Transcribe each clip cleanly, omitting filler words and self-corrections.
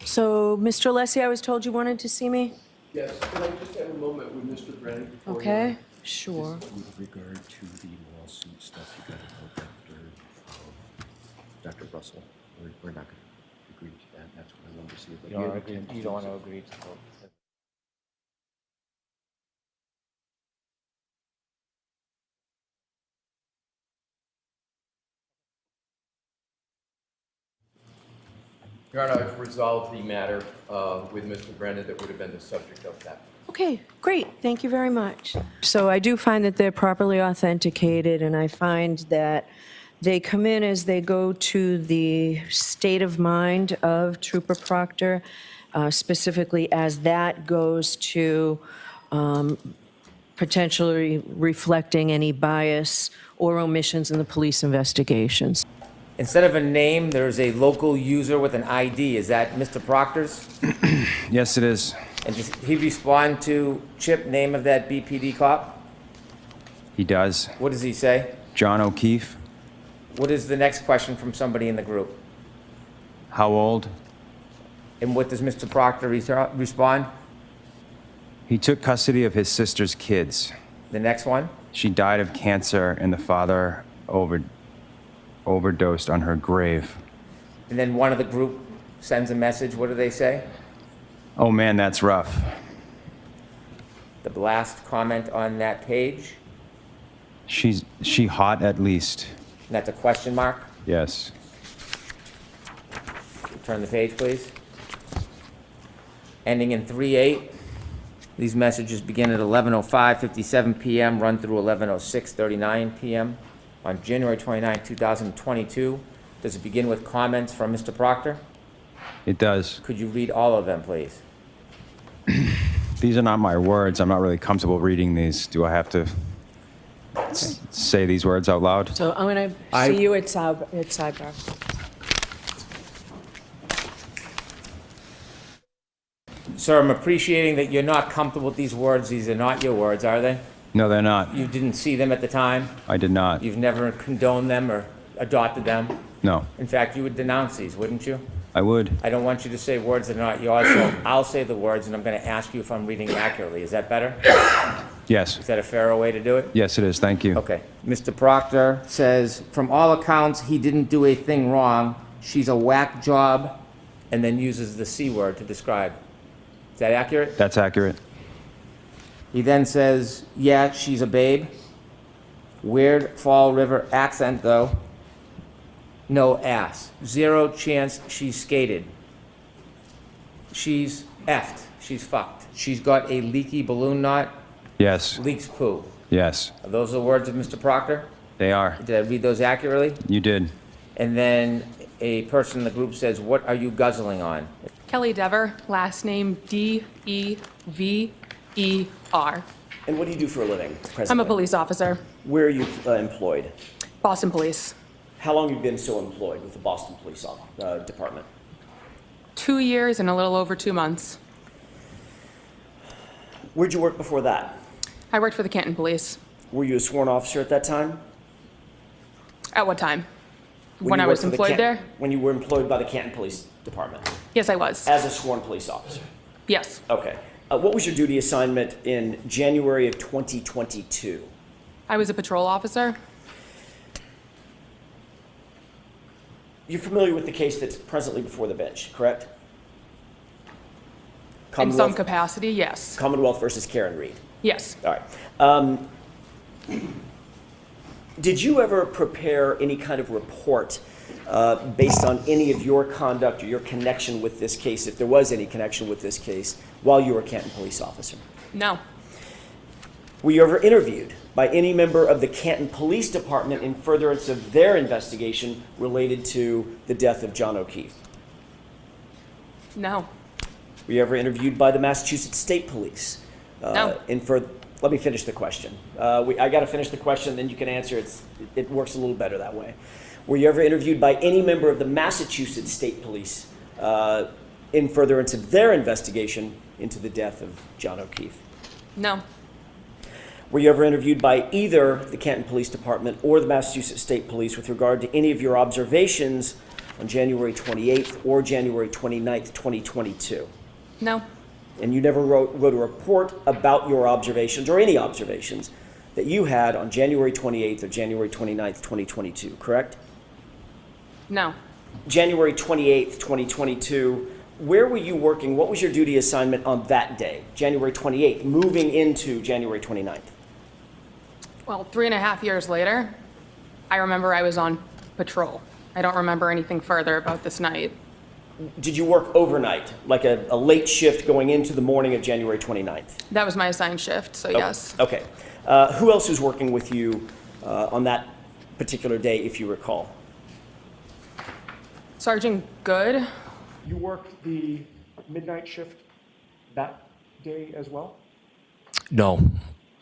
So, Mr. Alessi, I was told you wanted to see me? Yes, can I just have a moment with Mr. Brennan? before we- Okay, sure. With regard to the lawsuit stuff you got about Dr. Russell, we're not going to agree to that. That's what I wanted to see. But You don't want to agree to vote. Your Honor, I've resolved the matter with Mr. Brennan that would have been the subject of that. Okay, great, thank you very much. So I do find that they're properly authenticated, and I find that they come in as they go to the state of mind of Trooper Proctor, specifically as that goes to potentially reflecting any bias or omissions in the police investigations. Instead of a name, there's a local user with an ID. Is that Mr. Proctor's? Yes, it is. And does he respond to Chip, name of that BPD cop? He does. What does he say? John O'Keefe. What is the next question from somebody in the group? How old? And what does Mr. Proctor respond? He took custody of his sister's kids. The next one? She died of cancer, and the father overdosed on her grave. And then one of the group sends a message. What do they say? Oh man, that's rough. The last comment on that page? She hot at least. And that's a question mark. Yes. Turn the page, please. Ending in 3-8. These messages begin at 11:05:57 p.m., run through 11:06:39 p.m. on January 29, 2022. Does it begin with comments from Mr. Proctor? It does. Could you read all of them, please? These are not my words. I'm not really comfortable reading these. Do I have to say these words out loud? So I'm going to see you at sidebar. Sir, I'm appreciating that you're not comfortable with these words. These are not your words, are they? No, they're not. You didn't see them at the time? I did not. You've never condoned them or adopted them? No, In fact, you would denounce these, wouldn't you? I would. I don't want you to say words that are not yours, so I'll say the words, and I'm going to ask you if I'm reading accurately. Is that better? Yes. Is that a fairer way to do it? Yes, it is. Thank you. Okay. Mr. Proctor says, from all accounts, he didn't do a thing wrong. She's a whack job, and then uses the C word to describe. Is that accurate? That's accurate. He then says, yeah, she's a babe. Weird Fall River accent, though. No ass. Zero chance she's skated. She's effed. She's fucked. She's got a leaky balloon knot. Yes. Leaks poo. Yes. Are those the words of Mr. Proctor? They are. Did I read those accurately? You did. And then a person in the group says, what are you guzzling on? Kelly Dever, last name D-E-V-E-R. And what do you do for a living, presently? I'm a police officer, Where are you employed? Boston Police. How long have you been so employed with the Boston Police Department? 2 years and a little over 2 months. Where'd you work before that? I worked for the Canton Police. Were you a sworn officer at that time? At what time? you When I worked was for the employed there? When you were employed by the Canton Police Department? Yes, I was. As a sworn police officer? Yes. Okay. What was your duty assignment in January of 2022? I was a patrol officer. You're familiar with the case that's presently before the bench, correct? In some capacity, yes. Commonwealth versus Karen Reed. Yes. All right. Did you ever prepare any kind of report based on any of your conduct or your connection with this case, if there was any connection with this case, while you were a Canton police officer? No. Were you ever interviewed by any member of the Canton Police Department in furtherance of their investigation related to the death of John O'Keefe? No. Were you ever interviewed by the Massachusetts State Police? No. Let me finish the question. I got to finish the question, then you can answer. It works a little better that way. Were you ever interviewed by any member of the Massachusetts State Police in furtherance of their investigation into the death of John O'Keefe? No. Were you ever interviewed by either the Canton Police Department or the Massachusetts State Police with regard to any of your observations on January 28th or January 29th, 2022? No, And you never wrote a report about your observations or any observations that you had on January 28th or January 29th, 2022, correct? no. January 28th, 2022, where were you working? What was your duty assignment on that day, January 28th, moving into January 29th? Well, 3.5 years later, I remember I was on patrol. I don't remember anything further about this night. Did you work overnight, like a late shift going into the morning of January 29th? That was my assigned shift, so yes. Okay. Who else was working with you on that particular day, if you recall? Sergeant Good, You worked the midnight shift that day as well? No,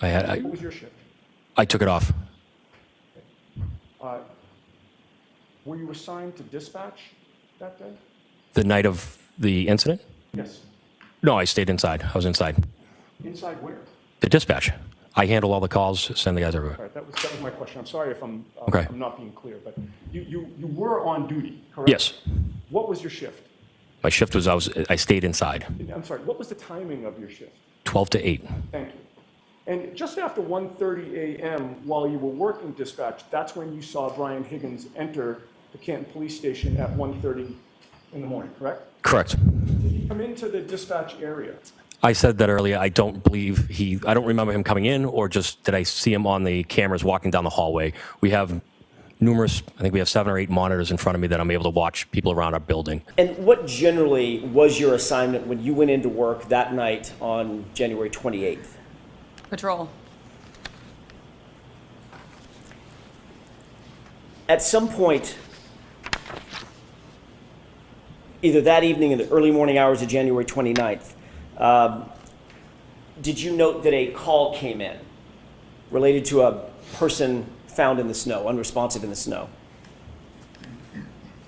What was your shift? I took it off. Were you assigned to dispatch that day? The night of the incident? Yes. No, I stayed inside. I was inside. Inside where? The dispatch. I handle all the calls, send the guys everywhere. All right, that was my question. I'm sorry if I'm Okay. I'm not being clear, but you were on duty, correct? Yes. What was your shift? My shift was I stayed inside, I'm sorry, what was the timing of your shift? 12 to 8. Thank you. And just after 1:30 a.m., while you were working dispatch, that's when you saw Brian Higgins enter the Canton Police Station at 1:30 in the morning, correct? Correct. Did he come into the dispatch area? I said that earlier. I don't remember him coming in, or just did I see him on the cameras walking down the hallway. We have numerous, I think we have 7 or 8 monitors in front of me that I'm able to watch people around our building. And what generally was your assignment when you went into work that night on January 28th? patrol. At some point, either that evening in the early morning hours of January 29th, did you note that a call came in related to a person found in the snow, unresponsive in the snow?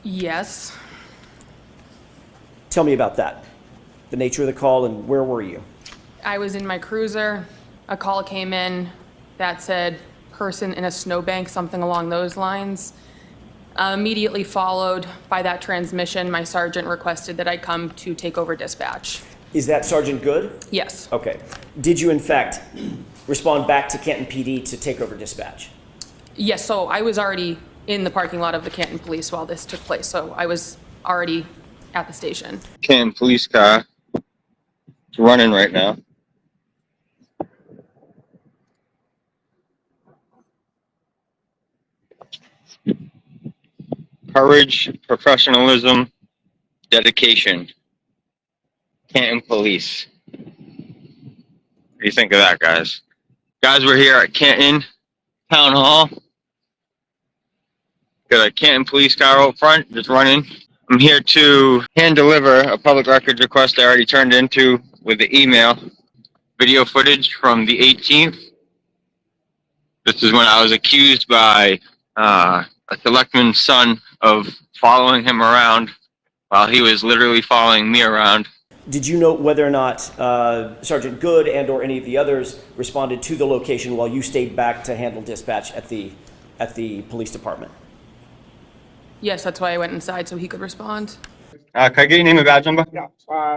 Yes. Tell me about that, the nature of the call, and where were you? I was in my cruiser. A call came in that said, person in a snowbank, something along those lines. Immediately followed by that transmission, my sergeant requested that I come to take over dispatch. Is that Sergeant Good? Yes. Okay. Did you, in fact, respond back to Canton PD to take over dispatch? Yes, so I was already in the parking lot of the Canton Police while this took place, so I was already at the station. Canton police car. It's running right now. Courage, professionalism, dedication. Canton Police. What do you think of that, guys? Guys, we're here at Canton Town Hall. Got a Canton police car out front, just running. I'm here to hand deliver a public records request I already turned into with the email. Video footage from the 18th. This is when I was accused by a selectman's son of following him around while he was literally following me around. Did you note whether or not Sergeant Good and or any of the others responded to the location while you stayed back to handle dispatch at the police department? Yes, that's why I went inside so he could respond. Can I get your name and badge number? Yeah,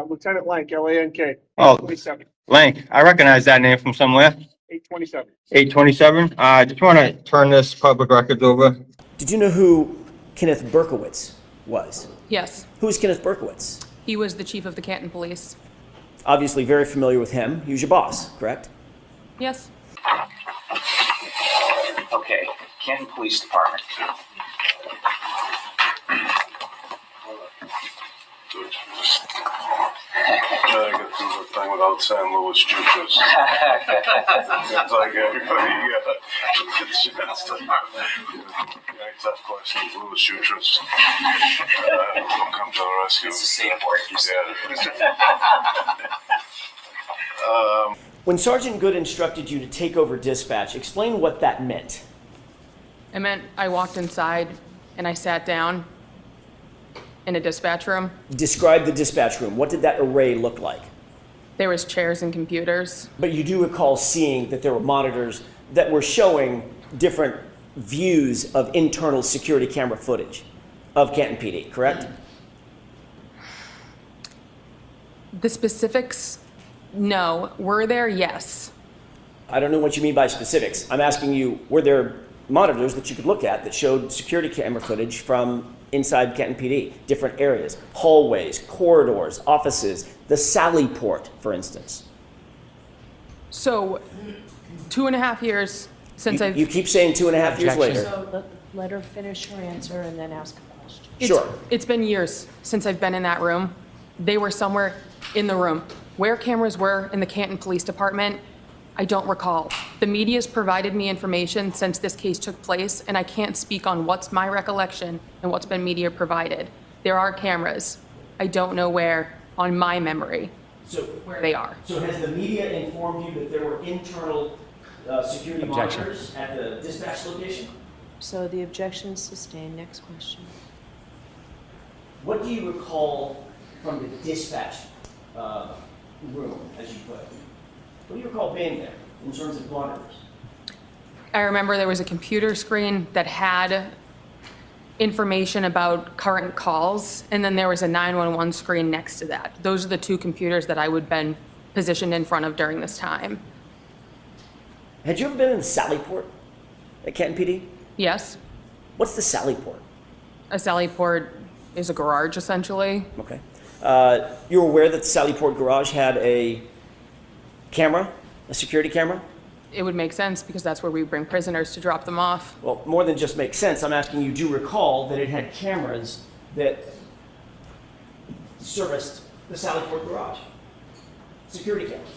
Lieutenant Lank, L-A-N-K. Oh. 827. Lank, I recognize that name from somewhere. 827. 827. I just want to turn this public records over. Did you know who Kenneth Berkowitz was? Yes, Who is Kenneth Berkowitz? he was the chief of the Canton Police. Obviously very familiar with him. He was your boss, correct? Yes. Okay, Canton Police Department. Trying to get through the thing without saying Louis Judas. It's like everybody gets a chance to tough questions. Louis Judas will come to the rescue. It's a Sallyport. Yeah. When Sergeant Good instructed you to take over dispatch, explain what that meant. It meant I walked inside and I sat down in a dispatch room. Describe the dispatch room. What did that array look like? There was chairs and computers. But you do recall seeing that there were monitors that were showing different views of internal security camera footage. of Canton PD, correct? The specifics, no. Were there? Yes. I don't know what you mean by specifics. I'm asking you, were there monitors that you could look at that showed security camera footage from inside Canton PD, different areas, hallways, corridors, offices, the Sallyport, for instance? So 2.5 years since I've... You keep saying 2.5 years later. So let her finish her answer and then ask a question. Sure. It's been years since I've been in that room. They were somewhere in the room. Where cameras were in the Canton Police Department, I don't recall. The media's provided me information since this case took place, and I can't speak on what's my recollection and what's been media provided. There are cameras. I don't know where on my memory So, where they are. so has the media informed you that there were internal security Objection. monitors at the dispatch location? So the objection is sustained. Next question. What do you recall from the dispatch room, as you put it? What do you recall being there in terms of monitors? I remember there was a computer screen that had information about current calls, and then there was a 911 screen next to that. Those are the two computers that I would have been positioned in front of during this time. Had you ever been in the Sallyport at Canton PD? Yes, What's the Sallyport? a Sallyport is a garage, essentially. Okay. You were aware that the Sallyport garage had a camera, a security camera? It would make sense because that's where we bring prisoners to drop them off. Well, more than just makes sense, I'm asking you, do you recall that it had cameras that serviced the Sallyport garage? Security cameras?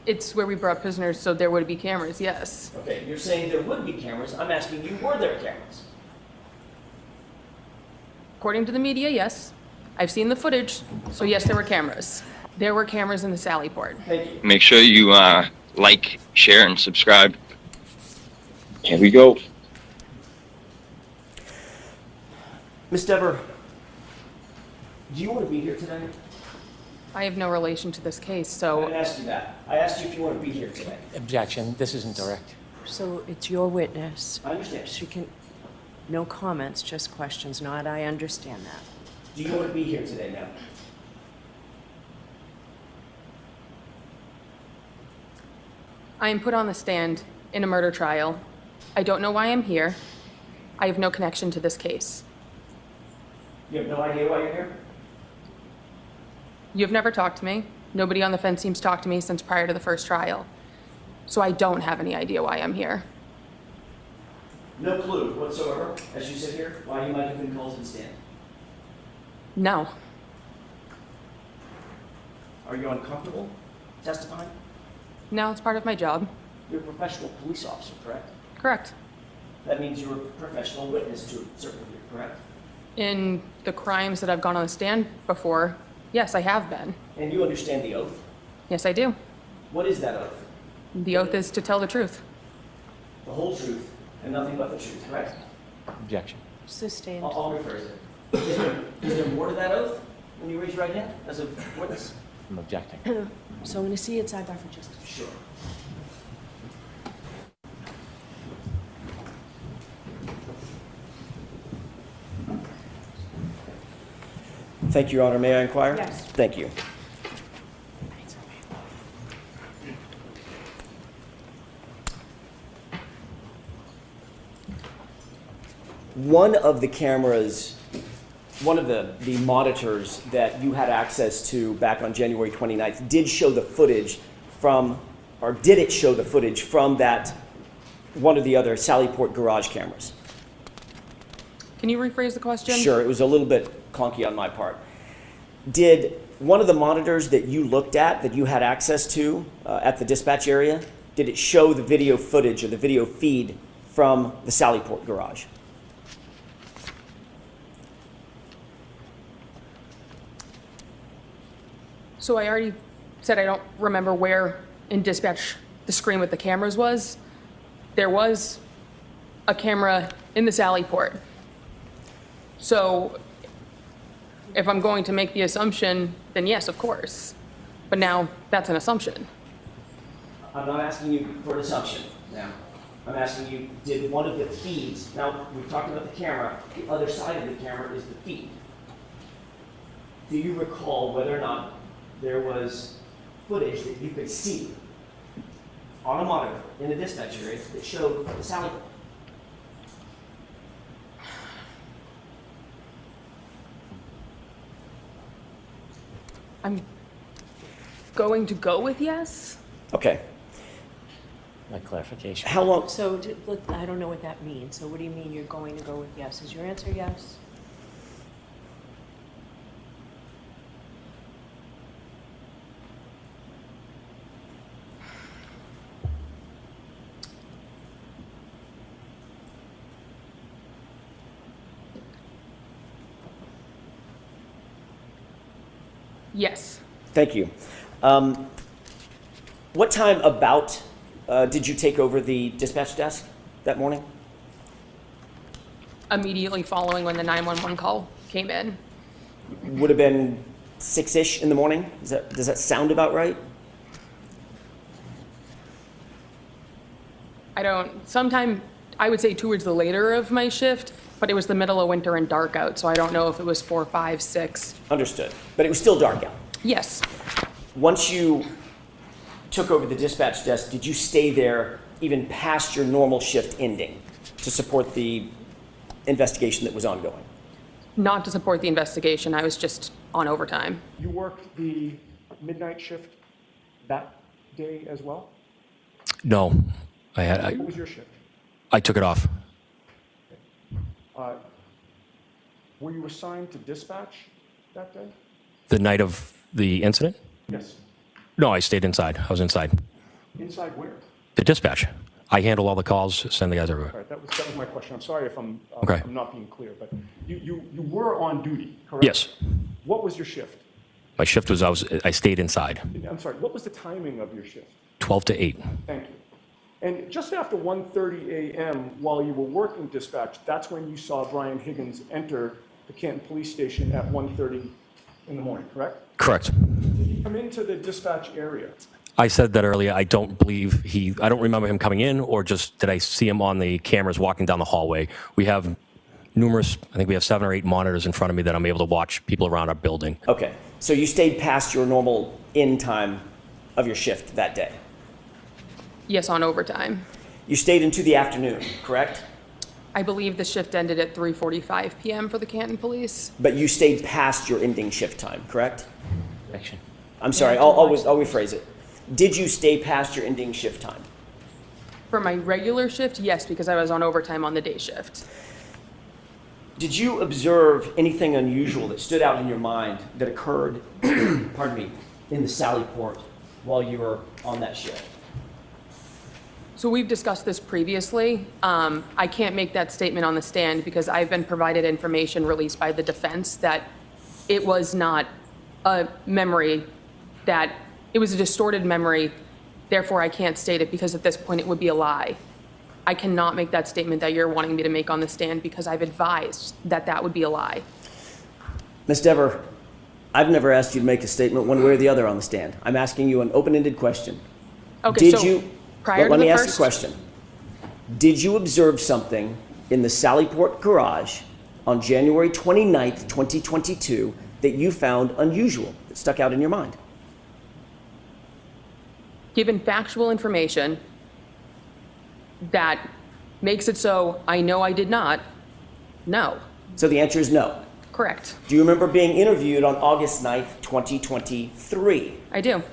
It's where we brought prisoners, so there would be cameras, yes. Okay, you're saying there would be cameras. I'm asking you, were there cameras? According to the media, yes. I've seen the footage, so yes, there were cameras. There were cameras in the Sallyport. Thank you. Make sure you like, share, and subscribe. Here we go. Ms. Dever, do you want to be here today? I have no relation to this case, I so didn't ask you that. I asked you if you want to be here today. Objection, this isn't direct. So it's your witness. I understand. She can, no comments, just questions, not I understand that. Do you want to be here today now? I am put on the stand in a murder trial. I don't know why I'm here. I have no connection to this case. You have no idea why you're here? You've never talked to me. Nobody on the fence seems to talk to me since prior to the first trial. So I don't have any idea why I'm here. No clue whatsoever, as you sit here, why you might have been called to the stand. No. Are you uncomfortable testifying? No, it's part of my job. You're a professional police officer, correct? Correct. That means you're a professional witness to a certain degree, correct? In the crimes that I've gone on the stand before, yes, I have been. And you understand the oath? Yes, I do. What is that oath? The oath is to tell the truth. The whole truth and nothing but the truth, correct? Objection. Sustained. I'll rephrase it. Is there more to that oath when you raise your right hand as a witness? I'm objecting. So I'm going to see it sidebar for just a second. Sure. Thank you, Your Honor. May I inquire? Yes. Thank you. One of the cameras, one of the monitors that you had access to back on January 29th did show the footage from, or did it show the footage from that, one of the other Sallyport garage cameras? Can you rephrase the question? Sure, it was a little bit clunky on my part. Did one of the monitors that you looked at, that you had access to at the dispatch area, did it show the video footage or the video feed from the Sallyport garage? So I already said I don't remember where in dispatch the screen with the cameras was. There was a camera in the Sallyport. So if I'm going to make the assumption, then yes, of course. But now that's an assumption. I'm not asking you for an assumption now. I'm asking you, did one of the feeds, now we've talked about the camera, the other side of the camera is the feed. Do you recall whether or not there was footage that you could see on a monitor in the dispatch area that showed the Sallyport? I'm going to go with yes. Okay. My clarification. How long? So, I don't know what that means. So what do you mean you're going to go with yes? Is your answer yes? Yes. Thank you. What time about did you take over the dispatch desk that morning? Immediately following when the 911 call came in. Would have been 6-ish in the morning. Does that sound about right? Sometime, I would say towards the later of my shift, but it was the middle of winter and dark out, so I don't know if it was 4, 5, 6. Understood. But it was still dark out. Yes. Once you took over the dispatch desk, did you stay there even past your normal shift ending to support the investigation that was ongoing? Not to support the investigation, I was just on overtime. You worked the midnight shift that day as well? No, What was your shift? I took it off. Were you assigned to dispatch that day? The night of the incident? Yes. No, I stayed inside. I was inside. Inside where? The dispatch. I handle all the calls, send the guys everywhere. All right, that was my question. I'm sorry if I'm Okay. I'm not being clear, but you were on duty, correct? Yes. What was your shift? My shift was I stayed inside, I'm sorry, what was the timing of your shift? 12 to 8. Thank you. And just after 1:30 a.m., while you were working dispatch, that's when you saw Brian Higgins enter the Canton Police Station at 1:30 in the morning, correct? Correct. Did he come into the dispatch area? I said that earlier. I don't remember him coming in, or just did I see him on the cameras walking down the hallway. We have numerous, I think we have 7 or 8 monitors in front of me that I'm able to watch people around our building. Okay. So you stayed past your normal end time of your shift that day? Yes, on overtime. You stayed into the afternoon, correct? I believe the shift ended at 3:45 p.m. for the Canton Police. But you stayed past your ending shift time, correct? Action. I'm sorry, I'll rephrase it. Did you stay past your ending shift time? For my regular shift, yes, because I was on overtime on the day shift. Did you observe anything unusual that stood out in your mind that occurred, pardon me, in the Sallyport while you were on that shift? So we've discussed this previously. I can't make that statement on the stand because I've been provided information released by the defense that it was not a memory, that it was a distorted memory. Therefore, I can't state it because at this point it would be a lie. I cannot make that statement that you're wanting me to make on the stand because I've advised that that would be a lie. Ms. Dever, I've never asked you to make a statement one way or the other on the stand. I'm asking you an open-ended question. Okay, Did so you, prior to let the me ask first- the question. Did you observe something in the Sallyport garage on January 29th, 2022 that you found unusual, that stuck out in your mind? Given factual information that makes it so I know I did not, no. So the answer is no. Correct. Do you remember being interviewed on August 9th, 2023? I do.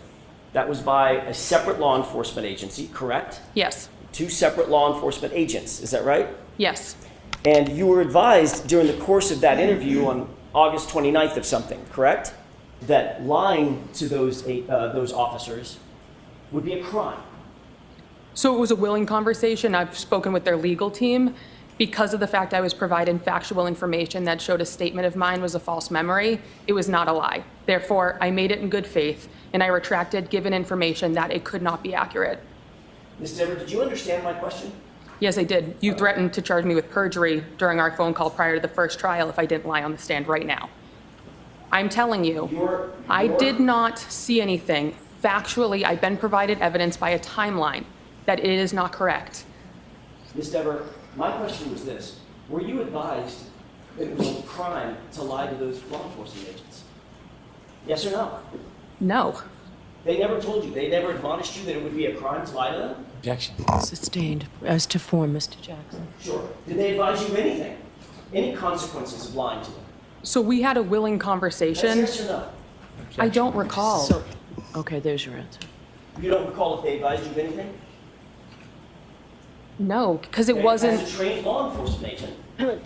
That was by a separate law enforcement agency, correct? Yes. 2 separate law enforcement agents, is that right? Yes. And you were advised during the course of that interview on August 29th of something, correct? That lying to those officers would be a crime. So it was a willing conversation. I've spoken with their legal team. Because of the fact I was provided factual information that showed a statement of mine was a false memory, it was not a lie. Therefore, I made it in good faith, and I retracted given information that it could not be accurate. Ms. Dever, did you understand my question? Yes, I did. You threatened to charge me with perjury during our phone call prior to the first trial if I didn't lie on the stand right now. I'm telling you, I did not see anything. Factually, I've been provided evidence by a timeline that it is not correct. Ms. Dever, my question was this. Were you advised that it was a crime to lie to those law enforcement agents? Yes or no? No. They never told you, they never admonished you that it would be a crime to lie to them? Objection. Sustained as to form, Mr. Jackson. Sure. Did they advise you of anything? Any consequences of lying to them? So we had a willing That's conversation. yes or no? I don't recall. So, okay, there's your answer. You don't recall if they advised you of anything? No, because it Okay, wasn't. As a trained law enforcement agent,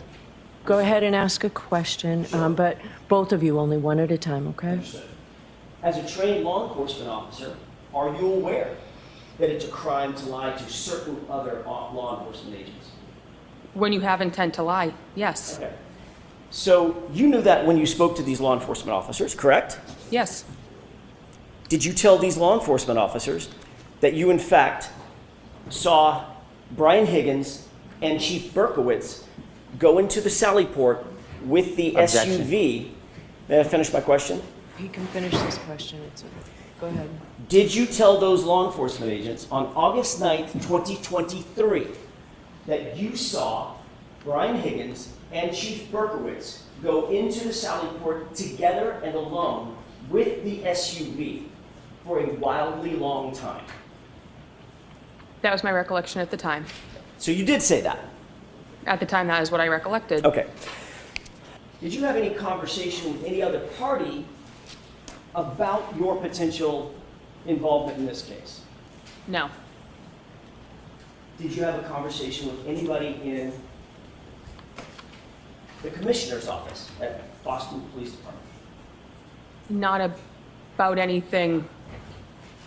Go ahead and ask a question, but both of you, only one at a time, okay? as a trained law enforcement officer, are you aware that it's a crime to lie to certain other law enforcement agents? When you have intent to lie, yes. Okay. So you knew that when you spoke to these law enforcement officers, correct? Yes. Did you tell these law enforcement officers that you, in fact, saw Brian Higgins and Chief Berkowitz go into the Sallyport with the Objection. SUV? May I finish my question? He can finish this question. Go ahead. Did you tell those law enforcement agents on August 9th, 2023, that you saw Brian Higgins and Chief Berkowitz go into the Sallyport together and alone with the SUV for a wildly long time? That was my recollection at the time. So you did say that? At the time, that is what I recollected. Okay. Did you have any conversation with any other party about your potential involvement in this case? No. Did you have a conversation with anybody in the commissioner's office at Boston Police Department? Not about anything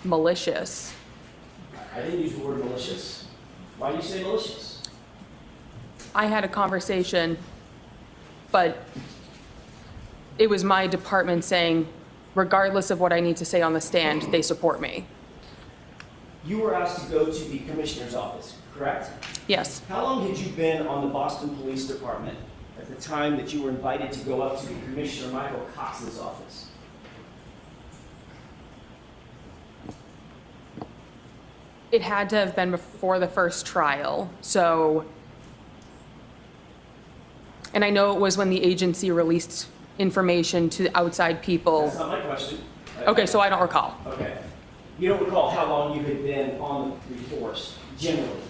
malicious. I didn't use the word malicious. Why do you say malicious? I had a conversation, but it was my department saying, regardless of what I need to say on the stand, they support me. You were asked to go to the commissioner's office, correct? Yes. How long had you been on the Boston Police Department at the time that you were invited to go up to the Commissioner Michael Cox's office? It had to have been before the first trial, so. And I know it was when the agency released information to outside people. That's not my question. Okay, so I don't recall. Okay. You don't recall how long you had been on the force, generally,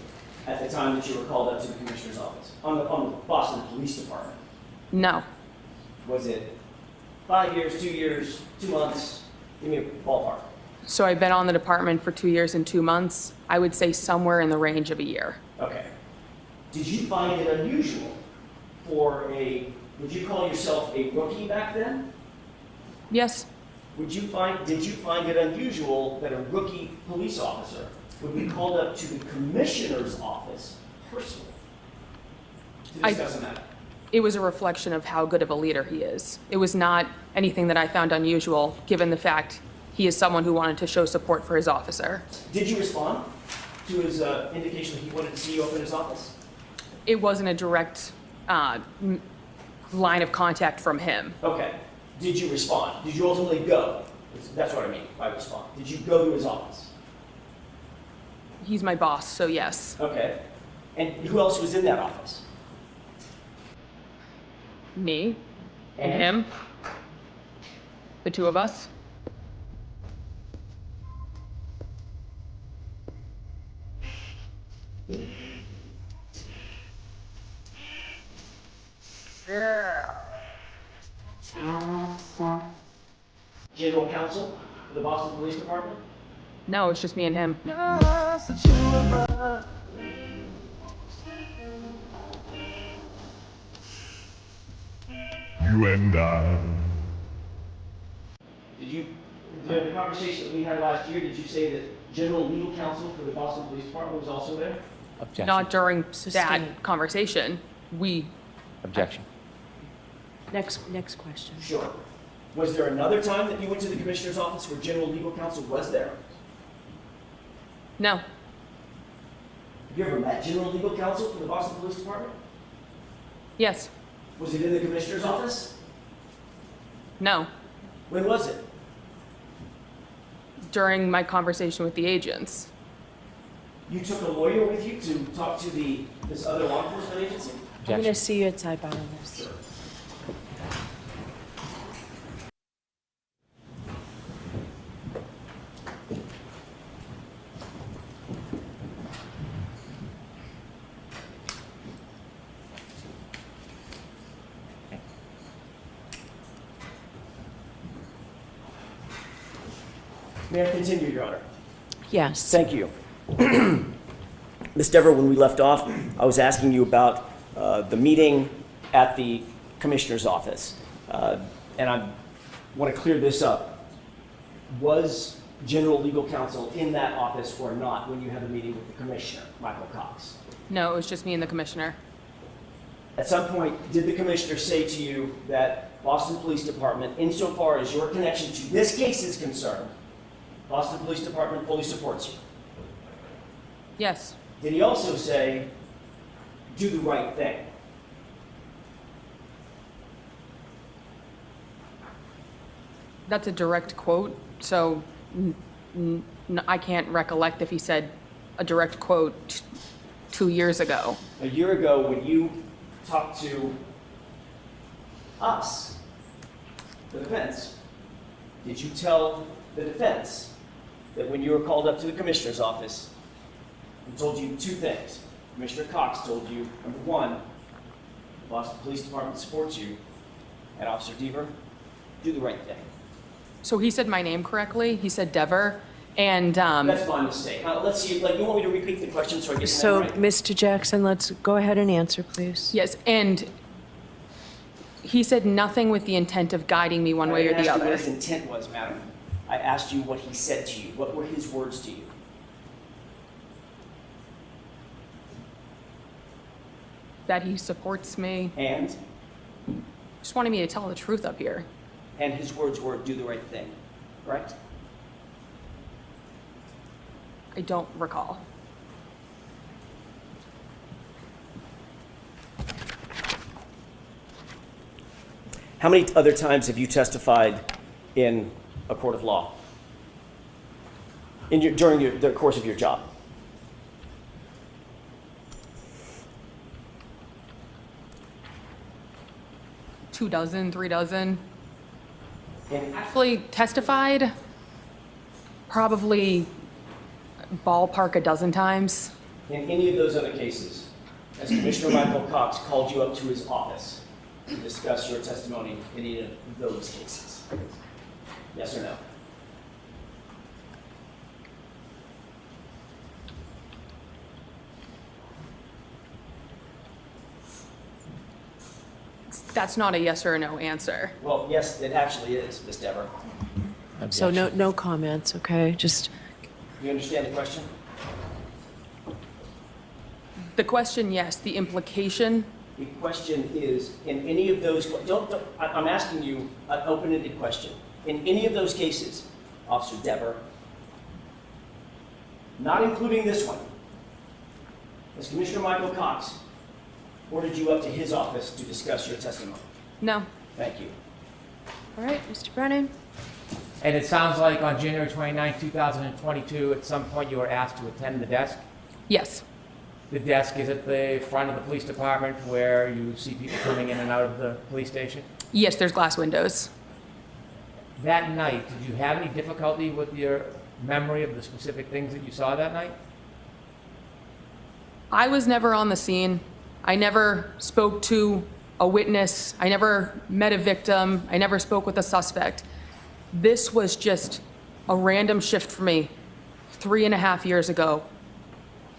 at the time that you were called up to the commissioner's office, on the Boston Police Department? No. Was it 5 years, 2 years, 2 months? Give me a ballpark. So I've been on the department for 2 years and 2 months. I would say somewhere in the range of a year. Okay. Did you find it unusual would you call yourself a rookie back then? Yes. Did you find it unusual that a rookie police officer would be called up to the commissioner's office personally to discuss a matter? It was a reflection of how good of a leader he is. It was not anything that I found unusual, given the fact he is someone who wanted to show support for his officer. Did you respond to his indication that he wanted to see you up in his office? It wasn't a direct line of contact from him. Okay. Did you respond? Did you ultimately go? That's what I mean by respond. Did you go to his office? He's my boss, so yes. Okay. And who else was in that office? Me and him. The two of us. General counsel for the Boston Police Department? No, it's just me and him. You and I. The conversation that we had last year, did you say that general legal counsel for the Boston Police Department was also there? Objection. Not during Sustained. that conversation. Objection. Next question. Sure. Was there another time that you went to the commissioner's office where general legal counsel was there? No. Have you ever met general legal counsel for the Boston Police Department? Yes. Was it in the commissioner's office? No. When was it? During my conversation with the agents. You took a lawyer with you to talk to this other law enforcement agency? I'm going to see you at sidebar on this. May I continue, Your Honor? Yes. Thank you. Ms. Dever, when we left off, I was asking you about the meeting at the commissioner's office. And I want to clear this up. Was general legal counsel in that office or not when you had the meeting with the commissioner, Michael Cox? No, it was just me and the commissioner. At some point, did the commissioner say to you that Boston Police Department, insofar as your connection to this case is concerned, Boston Police Department fully supports you? Yes. Did he also say, do the right thing? That's a direct quote, so I can't recollect if he said a direct quote 2 years ago. A year ago, when you talked to us, the defense, did you tell the defense that when you were called up to the commissioner's office, he told you two things? Commissioner Cox told you, number one, the Boston Police Department supports you, and Officer Deaver, do the right thing. So he said my name correctly. He said Dever, and That's my mistake. Let's see, you want me to repeat the question so I get So, the name right? Mr. Jackson, let's go ahead and answer, please. yes, and he said nothing with the intent of guiding me one way or the I didn't ask you other. what his intent was, madam. I asked you what he said to you. What were his words to you? That he supports me. And Just wanted me to tell the truth up here. his words were, do the right thing, correct? I don't recall. How many other times have you testified in a court of law? During the course of your job? Two dozen, 3 dozen. And Actually testified probably ballpark a dozen times. in any of those other cases, has Commissioner Michael Cox called you up to his office to discuss your testimony in any of those cases? Yes or no? That's not a yes or a no answer. Well, yes, it actually is, Ms. Dever. So no comments, okay? Just, You understand the question? The question, yes. The implication, The question is, in any of those, I'm asking you an open-ended question. In any of those cases, Officer Dever, not including this one, has Commissioner Michael Cox ordered you up to his office to discuss your testimony? no. Thank you. all right, Mr. Brennan? And it sounds like on January 29, 2022, at some point you were asked to attend the desk. Yes. The desk is at the front of the police department where you see people coming in and out of the police station. Yes, there's glass windows. That night, did you have any difficulty with your memory of the specific things that you saw that night? I was never on the scene. I never spoke to a witness. I never met a victim. I never spoke with a suspect. This was just a random shift for me 3.5 years ago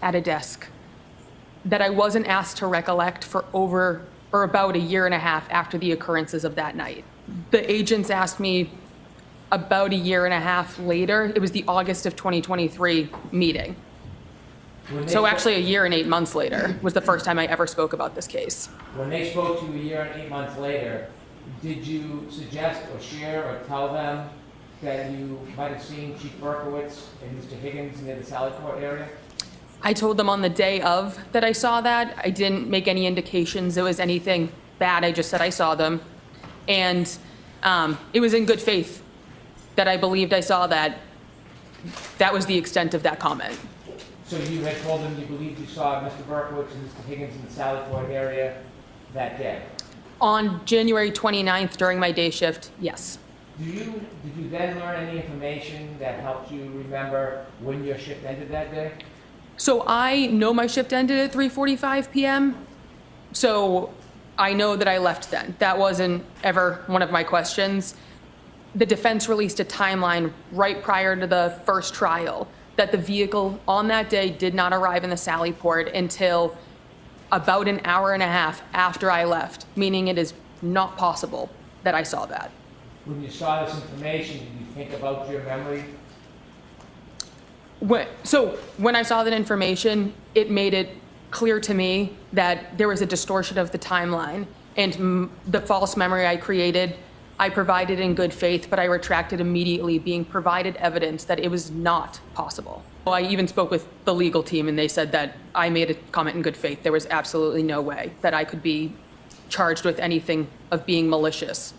at a desk that I wasn't asked to recollect for about 1.5 years after the occurrences of that night. The agents asked me about 1.5 years later. It was the August of 2023 meeting. So actually 1 year and 8 months later was the first time I ever spoke about this case. When they spoke to you 1 year and 8 months later, did you suggest or share or tell them that you might have seen Chief Berkowitz and Mr. Higgins near the Sallyport area? I told them on the day of that I saw that. I didn't make any indications it was anything bad. I just said I saw them. And it was in good faith that I believed I saw that. That was the extent of that comment. So you had told them you believed you saw Mr. Berkowitz and Mr. Higgins in the Sallyport area that day? On January 29th during my day shift, yes. Did you then learn any information that helped you remember when your shift ended that day? So I know my shift ended at 3:45 p.m. So I know that I left then. That wasn't ever one of my questions. The defense released a timeline right prior to the first trial that the vehicle on that day did not arrive in the Sallyport until about an hour and a half after I left, meaning it is not possible that I saw that. When you saw this information, did you think about your memory? So when I saw that information, it made it clear to me that there was a distortion of the timeline, and the false memory I created, I provided in good faith, but I retracted immediately, being provided evidence that it was not possible. Well, I even spoke with the legal team, and they said that I made a comment in good faith. There was absolutely no way that I could be charged with anything of being malicious.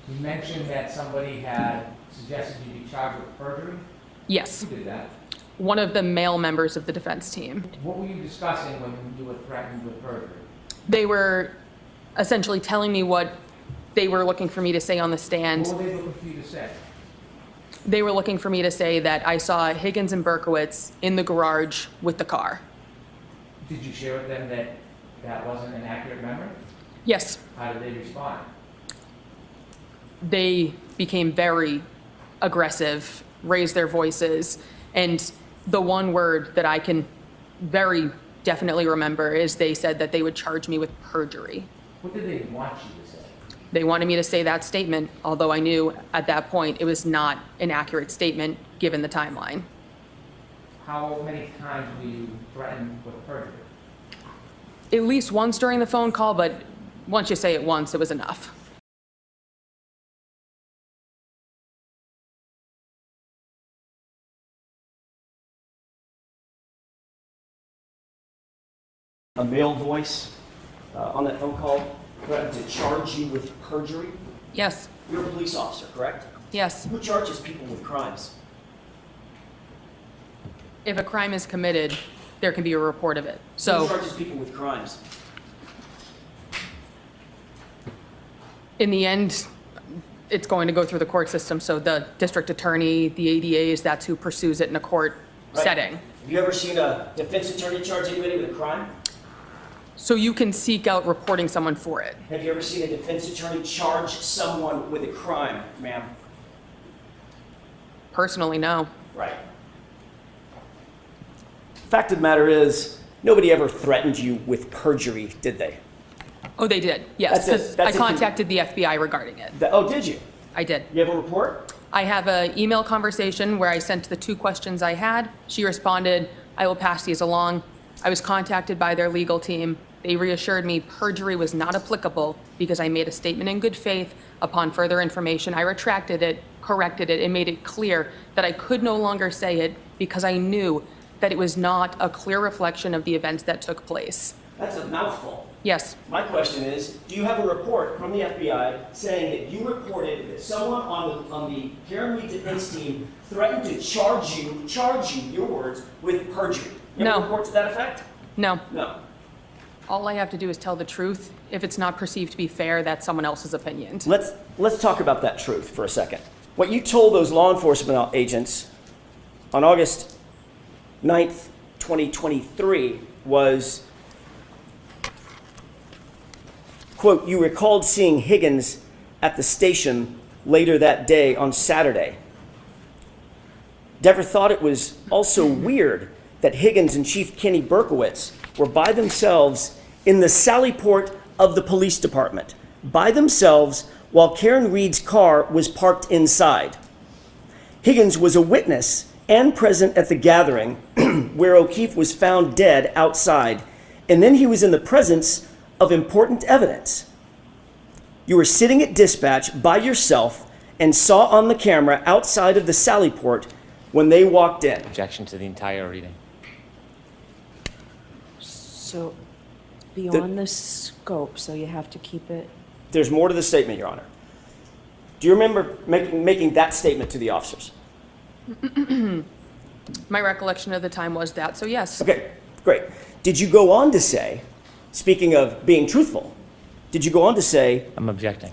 You mentioned that somebody had suggested you be charged with perjury? Yes, Who did that? one of the male members of the defense team. What were you discussing when you were threatened with perjury? They were essentially telling me what they were looking for me to say on the stand. What were they looking for you to say? They were looking for me to say that I saw Higgins and Berkowitz in the garage with the car. Did you share with them that that wasn't an accurate memory? Yes, How did they respond? they became very aggressive, raised their voices, and the one word that I can very definitely remember is they said that they would charge me with perjury. What did they want you to say? They wanted me to say that statement, although I knew at that point it was not an accurate statement given the timeline. How many times were you threatened with perjury? At least once during the phone call, but once you say it once, it was enough. A male voice on that phone call threatened to charge you with perjury. Yes, You're a police officer, correct? yes. Who charges people with crimes? If a crime is committed, there can be a report of it. Who So charges people with crimes? in the end, it's going to go through the court system. So the district attorney, the ADAs, that's who pursues it in a court Right. setting. Have you ever seen a defense attorney charge anybody with a crime? So you can seek out reporting someone for it. Have you ever seen a defense attorney charge someone with a crime, ma'am? Personally, no. Right. Fact of the matter is, nobody ever threatened you with perjury, did they? Oh, they did, yes. That's it. 'Cause That's I it. contacted the FBI regarding it. Oh, did you? I did. You have a report? I have an email conversation where I sent the 2 questions I had. She responded, I will pass these along. I was contacted by their legal team. They reassured me perjury was not applicable because I made a statement in good faith. Upon further information, I retracted it, corrected it, and made it clear that I could no longer say it because I knew that it was not a clear reflection of the events that took place. That's a mouthful. Yes, My question is, do you have a report from the FBI saying that you reported that someone on the Karen Reed defense team threatened to charge you, your words, with perjury? You have a No. report to that effect? no. No. All I have to do is tell the truth. If it's not perceived to be fair, that's someone else's opinion. Let's talk about that truth for a second. What you told those law enforcement agents on August 9th, 2023 was, quote, you recalled seeing Higgins at the station later that day on Saturday. Dever thought it was also weird that Higgins and Chief Kenny Berkowitz were by themselves in the Sallyport of the police department, by themselves while Karen Reed's car was parked inside. Higgins was a witness and present at the gathering where O'Keefe was found dead outside, and then he was in the presence of important evidence. You were sitting at dispatch by yourself and saw on the camera outside of the Sallyport when they walked in. Objection to the entire reading. So beyond the scope, so you have to keep it. There's more to the statement, Your Honor. Do you remember making that statement to the officers? My recollection of the time was that, so yes. Okay, great. Did you go on to say, speaking of being truthful, did you go on to say, I'm objecting.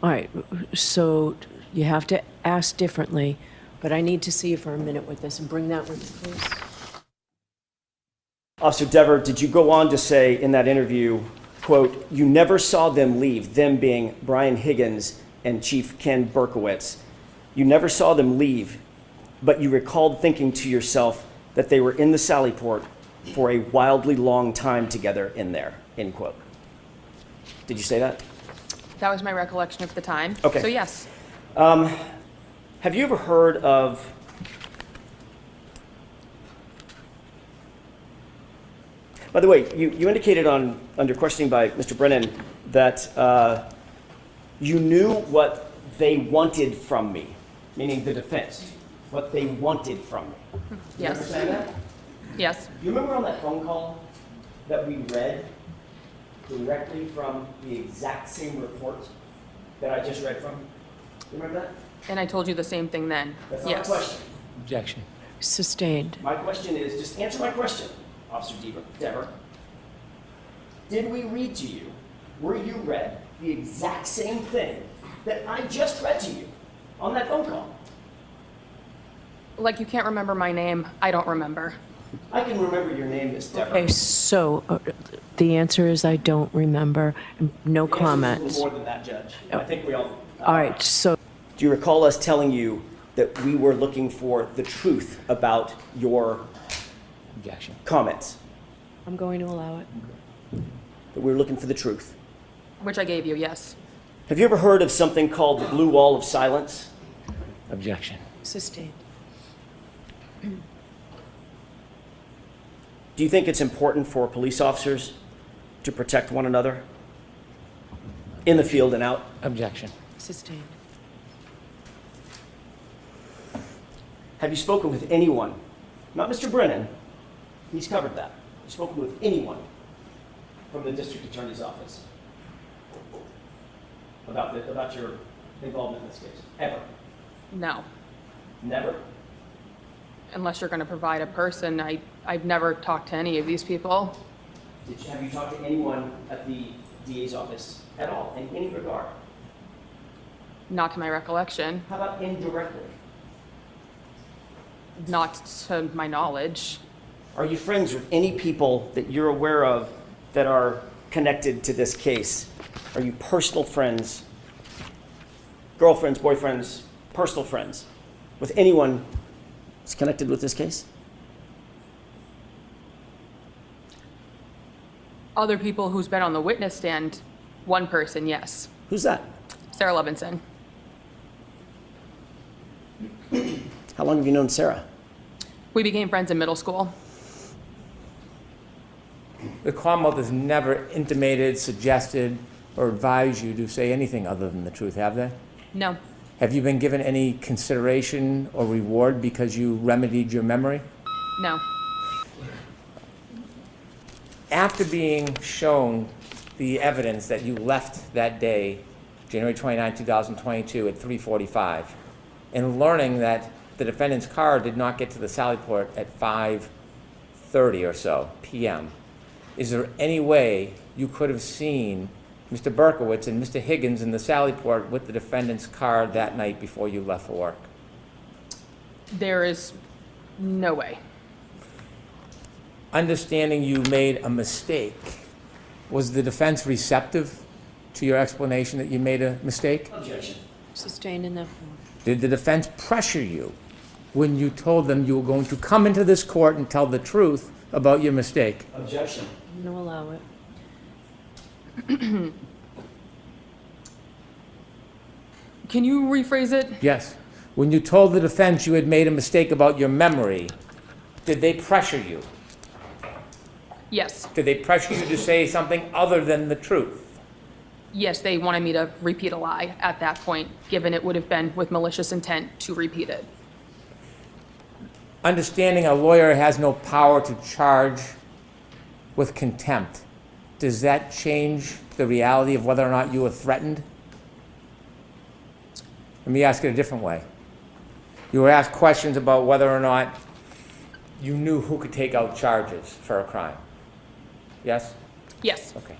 All right, so you have to ask differently, but I need to see you for a minute with this, and bring that with you, please. Officer Dever, did you go on to say in that interview, quote, you never saw them leave, them being Brian Higgins and Chief Ken Berkowitz, you never saw them leave, but you recalled thinking to yourself that they were in the Sallyport for a wildly long time together in there, end quote. Did you say that? That was my recollection of the time. Okay. So yes. Have you ever heard of By the way, you indicated under questioning by Mr. Brennan that you knew what they wanted from me, meaning the defense, what they wanted from me. You Yes. understand that? Yes. Do you remember on that phone call that we read directly from the exact same report that I just read from? You remember that? And I told you the same thing then. That's not Yes. a question. Objection. Sustained. My question is, just answer my question, Officer Dever. Did we read to you, were you read the exact same thing that I just read to you on that phone call? Like you can't remember my name, I don't remember. I can remember your name, Miss Dever. Okay, so the answer is I don't remember. No The answer is a comment. little more than that, Judge. I think we all. All right, so Do you recall us telling you that we were looking for the truth about your Objection. comments? I'm going to allow it. That we were looking for the truth? Which I gave you, yes. Have you ever heard of something called the blue wall of silence? Objection. Sustained. Do you think it's important for police officers to protect one another in the field and out? Objection. Sustained. Have you spoken with anyone, not Mr. Brennan, he's covered that. Have you spoken with anyone from the district attorney's office about your involvement in this case? Ever? No. Never? Unless you're going to provide a person, I've never talked to any of these people. Have you talked to anyone at the DA's office at all, in any regard? Not to my recollection. How about indirectly? Not to my knowledge. Are you friends with any people that you're aware of that are connected to this case? Are you personal friends, girlfriends, boyfriends, personal friends with anyone that's connected with this case? Other people who's been on the witness stand, one person, yes. Who's that? Sarah Levinson. How long have you known Sarah? We became friends in middle school. The Commonwealth has never intimated, suggested, or advised you to say anything other than the truth, have they? No. Have you been given any consideration or reward because you remedied your memory? No. After being shown the evidence that you left that day, January 29, 2022 at 3:45, and learning that the defendant's car did not get to the Sallyport at 5:30 or so p.m., is there any way you could have seen Mr. Berkowitz and Mr. Higgins in the Sallyport with the defendant's car that night before you left for work? There is no way. Understanding you made a mistake, was the defense receptive to your explanation that you made a mistake? Objection. Sustained in that form. Did the defense pressure you when you told them you were going to come into this court and tell the truth about your mistake? Objection. I'm going to allow it. Can you rephrase it? Yes. When you told the defense you had made a mistake about your memory, did they pressure you? Yes. Did they pressure you to say something other than the truth? Yes, they wanted me to repeat a lie at that point, given it would have been with malicious intent to repeat it. Understanding a lawyer has no power to charge with contempt, does that change the reality of whether or not you were threatened? Let me ask it a different way. You were asked questions about whether or not you knew who could take out charges for a crime. Yes? Yes. Okay.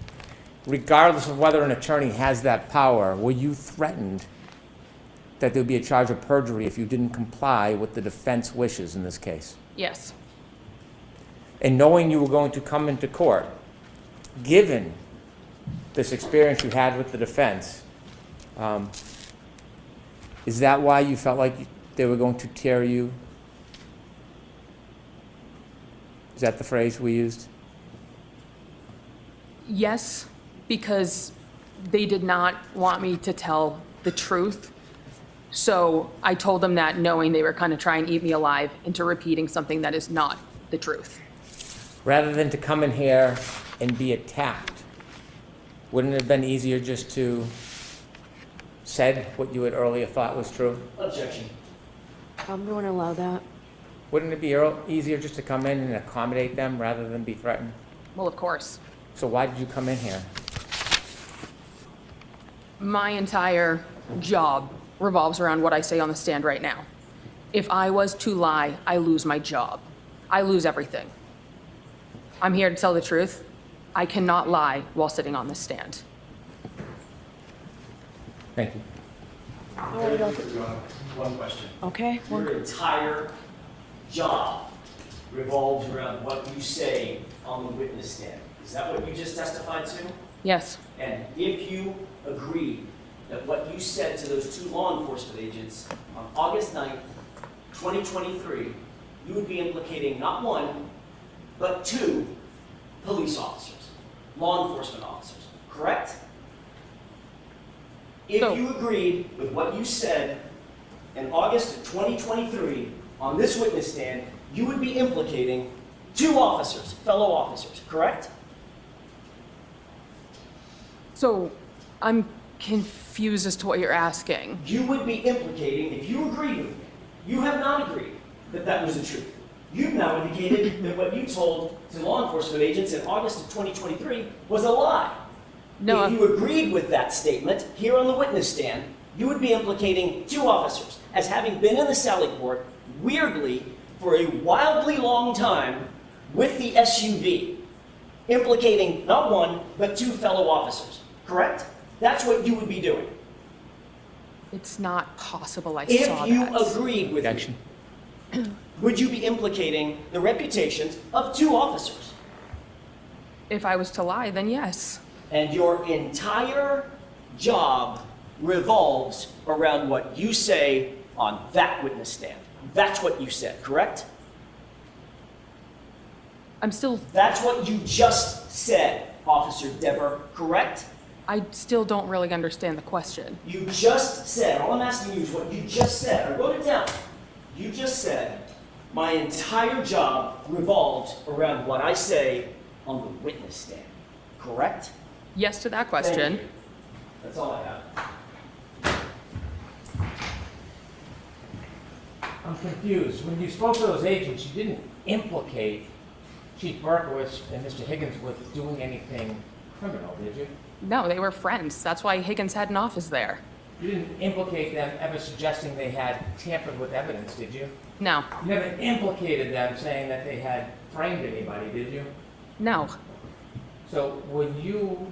Regardless of whether an attorney has that power, were you threatened that there would be a charge of perjury if you didn't comply with the defense wishes in this case? Yes. And knowing you were going to come into court, given this experience you had with the defense, is that why you felt like they were going to tear you? Is that the phrase we used? Yes, because they did not want me to tell the truth. So I told them that knowing they were kind of trying to eat me alive into repeating something that is not the truth. Rather than to come in here and be attacked, wouldn't it have been easier just to said what you had earlier thought was true? Objection. I'm going to allow that. Wouldn't it be easier just to come in and accommodate them rather than be threatened? Well, of course. So why did you come in here? My entire job revolves around what I say on the stand right now. If I was to lie, I lose my job. I lose everything. I'm here to tell the truth. I cannot lie while sitting on this stand. Thank you. One question. Okay? Your entire job revolves around what you say on the witness stand. Is that what you just testified to? Yes. And if you agreed that what you said to those two law enforcement agents on August 9th, 2023, you would be implicating not one, but two police officers, law enforcement officers, correct? If you agreed with what you said in August of 2023 on this witness stand, you would be implicating two officers, fellow officers, correct? So I'm confused as to what you're asking. You would be implicating, if you agreed with me, you have not agreed that that was the truth. You've now indicated that what you told to law enforcement agents in August of 2023 was a lie. No. If you agreed with that statement here on the witness stand, you would be implicating two officers as having been in the Sallyport, weirdly, for a wildly long time with the SUV, implicating not one, but two fellow officers, correct? That's what you would be doing. It's not possible I If saw you that. agreed with Objection. me, would you be implicating the reputations of two officers? If I was to lie, then yes. And your entire job revolves around what you say on that witness stand. That's what you said, correct? I'm still, That's what you just said, Officer Dever, correct? I still don't really understand the question. You just said, all I'm asking you is what you just said. I wrote it down. You just said, my entire job revolves around what I say on the witness stand, correct? Yes to that Thank question. you. That's all I have. I'm confused. When you spoke to those agents, you didn't implicate Chief Berkowitz and Mr. Higgins with doing anything criminal, did you? No, they were friends. That's why Higgins had an office there. You didn't implicate them ever suggesting they had tampered with evidence, did you? No. You never implicated them saying that they had framed anybody, did you? No. So when you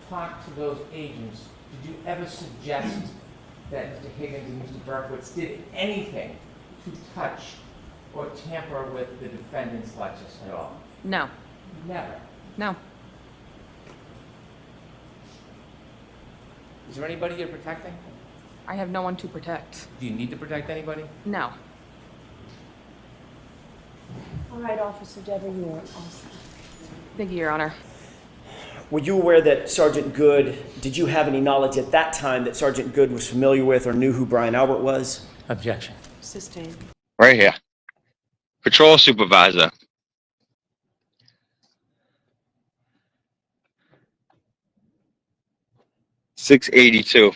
talked to those agents, did you ever suggest that Mr. Higgins and Mr. Berkowitz did anything to touch or tamper with the defendant's Lexus at all? No. Never. No. Is there anybody you're protecting? I have no one to protect. Do you need to protect anybody? No. All right, Officer Dever, you are awesome. Thank you, Your Honor. Were you aware that Sergeant Good, did you have any knowledge at that time that Sergeant Good was familiar with or knew who Brian Albert was? Objection. Sustained. Right here. Patrol supervisor. $682.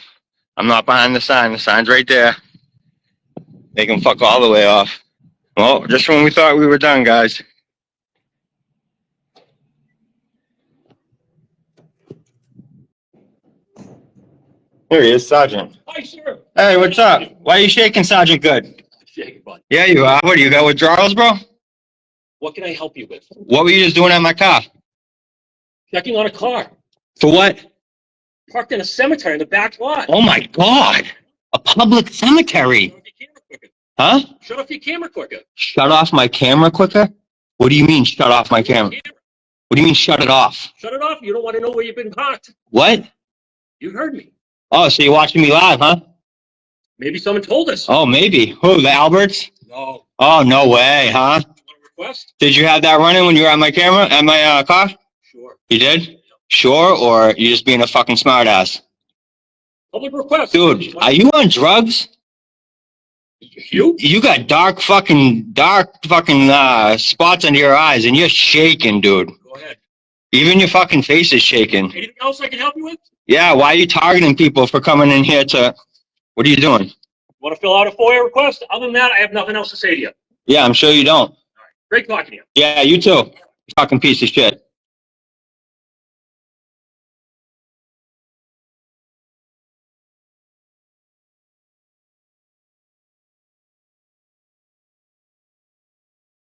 I'm not behind the sign. The sign's right there. They can fuck all the way off. Well, just when we thought we were done, guys. Here he is, Sergeant. Hi, sir. Hey, what's up? Why are you shaking, Sergeant Good? shaking, bud. Yeah, you are. What do you got withdrawals, bro? What can I help you with? What were you just doing at my car? Checking on a car For what? parked in a cemetery in the back lot. Oh my God. A public cemetery. Shut off your camera quicker. Huh? Shut off your camera quicker. Shut off my camera quicker? What do you mean shut off my camera? What do you mean shut it off? Shut it off. You don't want to know where you've been parked. What? You heard me. Oh, so you're watching me live, huh? Maybe someone told us. Oh, maybe. Who, the Alberts? No. Oh, no way, huh? You want a request? Did you have that running when you were at my camera, at my car? Sure. You did? Sure, or you just being a fucking smartass? Public request. Dude, are you on drugs? You? You got dark fucking spots under your eyes and you're shaking, dude. Go ahead. Even your fucking face is shaking. Anything else I can help you with? Yeah, why are you targeting people for coming in here to, what are you doing? Want to fill out a FOIA request? Other than that, I have nothing else to say to you. Yeah, I'm sure you don't. Great talking to you. Yeah, you too. Fucking piece of shit.